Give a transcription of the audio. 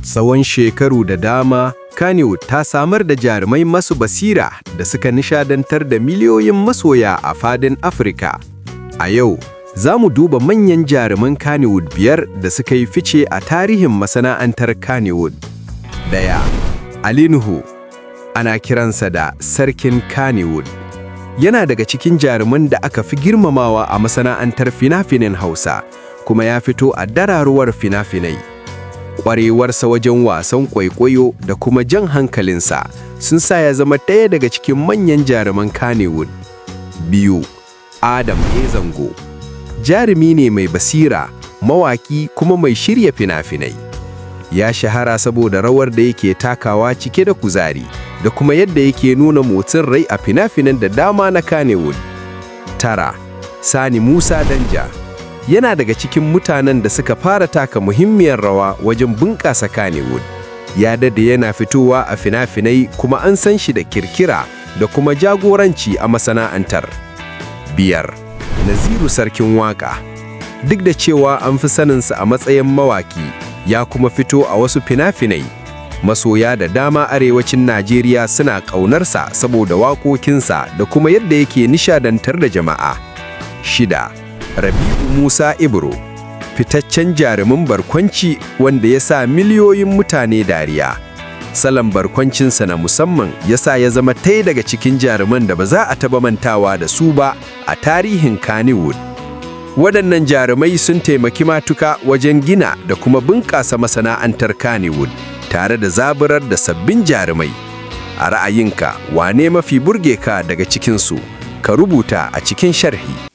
Tsawon shekaru da dama, Kannywood ta samar da jarumai masu basira da suka nishadantar da miliyoyin masoya a fadin Afirka. A yau, za mu duba manyan jaruman Kannywood biyar da suka yi fice a tarihin masana'antar Kannywood. 1. Ali Nuhu, ana kiransa da Sarkin Kannywood. Yana daga cikin jaruman da aka fi girmamawa a masana'antar fina-finan Hausa, kuma ya fito a dararuwar fina-finai. Ƙwarewarsa wajen wasan kwaikwayo da kuma jan hankalinsa sun sa ya zama ɗaya daga cikin manyan jaruman Kannywood. 2. Adam A. Zango. Jarumi ne mai basira, mawaki kuma mai shirya fina-finai. Ya shahara saboda rawar da yake takawa cike da kuzari da kuma yadda yake nuna motsin rai a fina-finan da dama na Kannywood. 9. Sani Musa Danja. Yana daga cikin mutanen da suka fara taka muhimmiyar rawa wajen bunƙasa Kannywood. Ya dade yana fitowa a fina-finai kuma an san shi da kirkira da kuma jagoranci a masana'antar. 5. Naziru Sarkin Waƙa. Duk da cewa an fi saninsa a matsayin mawaki, ya kuma fito a wasu fina-finai. Masoya da dama arewacin Najeriya suna ƙaunarsa saboda waƙoƙinsa da kuma yadda yake nishadantar da jama'a. 6. Rabi'u Musa Ibro. Fitaccen jarumin barkwanci wanda ya sa miliyoyin mutane dariya. Salon barkwancinsa na musamman ya sa ya zama ɗaya daga cikin jaruman da ba za a taɓa mantawa da su ba a tarihin Kannywood. Waɗannan jarumai sun taimaki matuka wajen gina da kuma bunƙasa masana'antar Kannywood, tare da zaburar da sabbin jarumai. A ra'ayinka, wane mafi burge ka daga cikinsu? Ka rubuta a cikin sharhi.